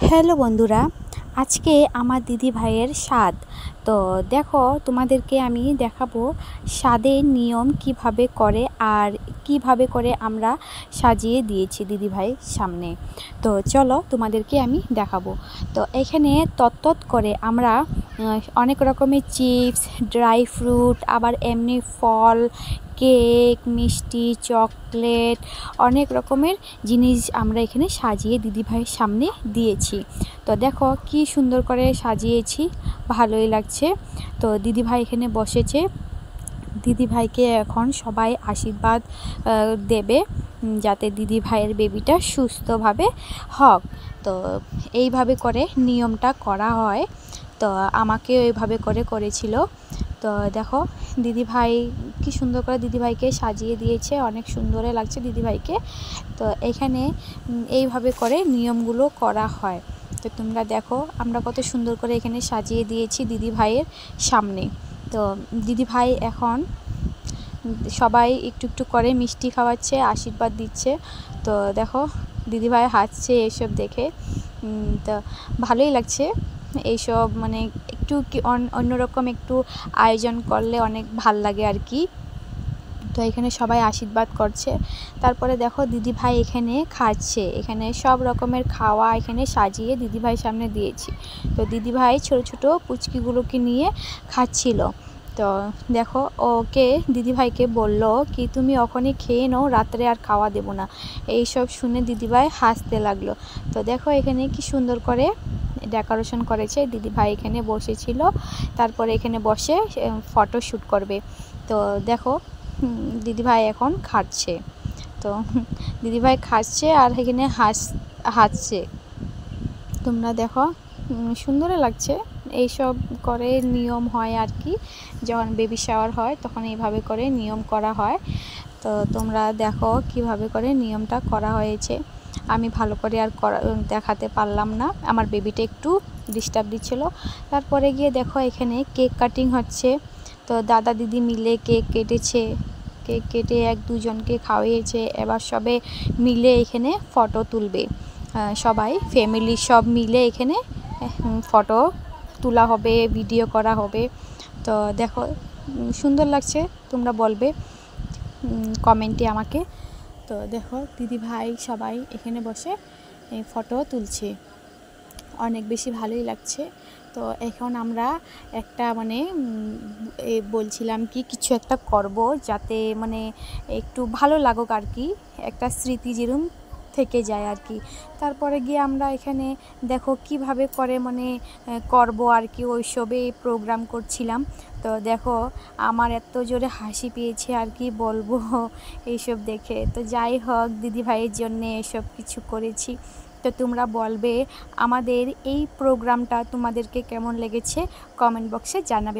Hello বন্ধুরা, আজকে আমার দিদি ভাইয়ের স্বাদ। তো দেখো, তোমাদেরকে আমি দেখাবো স্বাদের নিয়ম কিভাবে করে আর কিভাবে করে আমরা সাজিয়ে দিয়েছি দিদি ভাইয়ের সামনে। তো চলো তোমাদেরকে আমি দেখাবো। তো এখানে তত্তত করে আমরা অনেক রকমের চিপস, ড্রাই ফ্রুট, আবার এমনি ফল, কেক, মিষ্টি, চকলেট, অনেক রকমের জিনিস আমরা এখানে সাজিয়ে দিদি ভাইয়ের সামনে দিয়েছি। তো দেখো কি সুন্দর করে সাজিয়েছি, ভালোই লাগছে। তো দিদি ভাই এখানে বসেছে। দিদি ভাইকে এখন সবাই আশীর্বাদ দেবে, যাতে দিদি ভাইয়ের বেবিটা সুস্থভাবে হোক। তো এইভাবে করে নিয়মটা করা হয়। তো আমাকেও এইভাবে করেছিল। তো দেখো দিদিভাই কি সুন্দর করে দিদিভাইকে সাজিয়ে দিয়েছে, অনেক সুন্দরই লাগছে দিদিভাইকে। তো এখানে এইভাবে করে নিয়মগুলো করা হয়। তো তোমরা দেখো আমরা কত সুন্দর করে এখানে সাজিয়ে দিয়েছি দিদিভাইয়ের সামনে। তো দিদিভাই এখন সবাই একটু একটু করে মিষ্টি খাওয়াচ্ছে, আশীর্বাদ দিচ্ছে। তো দেখো দিদিভাই হাসছে এসব দেখে। তো ভালোই লাগছে এইসব, মানে একটু অন্যরকম একটু আয়োজন করলে অনেক ভাল লাগে আর কি। তো এখানে সবাই আশীর্বাদ করছে। তারপরে দেখো দিদিভাই এখানে খাচ্ছে, এখানে সব রকমের খাওয়া এখানে সাজিয়ে দিদিভাইয়ের সামনে দিয়েছি। তো দিদিভাই ছোট ছোট পুচকিগুলোকে নিয়ে খাচ্ছিল। তো দেখো ওকে দিদিভাইকে বলল কি তুমি ওখানে খেয়ে নাও, রাত্রে আর খাওয়া দেবো না। এইসব শুনে দিদিভাই হাসতে লাগলো। তো দেখো এখানে কি সুন্দর করে ডেকোরেশন করেছে। দিদিভাই এখানে বসেছিল, তারপরে এখানে বসে ফটো শ্যুট করবে। তো দেখো দিদিভাই এখন খাচ্ছে। তো দিদিভাই খাচ্ছে আর এখানে হাসছে। তোমরা দেখো সুন্দরই লাগছে। এইসব করে নিয়ম হয় আর কি, যখন বেবি শাওয়ার হয় তখন এইভাবে করে নিয়ম করা হয়। তো তোমরা দেখো কিভাবে করে নিয়মটা করা হয়েছে। আমি ভালো করে আর দেখাতে পারলাম না, আমার বেবিটা একটু ডিস্টার্ব দিচ্ছিল। তারপরে গিয়ে দেখো এখানে কেক কাটিং হচ্ছে। তো দাদা দিদি মিলে কেক কেটেছে, কেক কেটে এক দুজনকে খাওয়িয়েছে। এবার সবে মিলে এখানে ফটো তুলবে, সবাই ফ্যামিলি সব মিলে এখানে ফটো তোলা হবে, ভিডিও করা হবে। তো দেখো সুন্দর লাগছে, তোমরা বলবে কমেন্টে আমাকে। তো দেখো দিদি ভাই সবাই এখানে বসে ফটো তুলছে, অনেক বেশি ভালোই লাগছে। তো এখন আমরা একটা মানে বলছিলাম কি কিছু একটা করব, যাতে মানে একটু ভালো লাগুক আর কি, একটা স্মৃতি যেরকম থেকে যায় আর কি। তারপরে গিয়ে আমরা এখানে দেখো কিভাবে করে মানে করব আর কি, ওইসবে প্রোগ্রাম করছিলাম। তো দেখো আমার এত জোরে হাসি পেয়েছে আর কি বলবো এইসব দেখে। তো যাই হোক দিদি ভাইয়ের জন্য এসব কিছু করেছি। তো তোমরা বলবে আমাদের এই প্রোগ্রামটা তোমাদেরকে কেমন লেগেছে, কমেন্ট বক্সে জানাবে।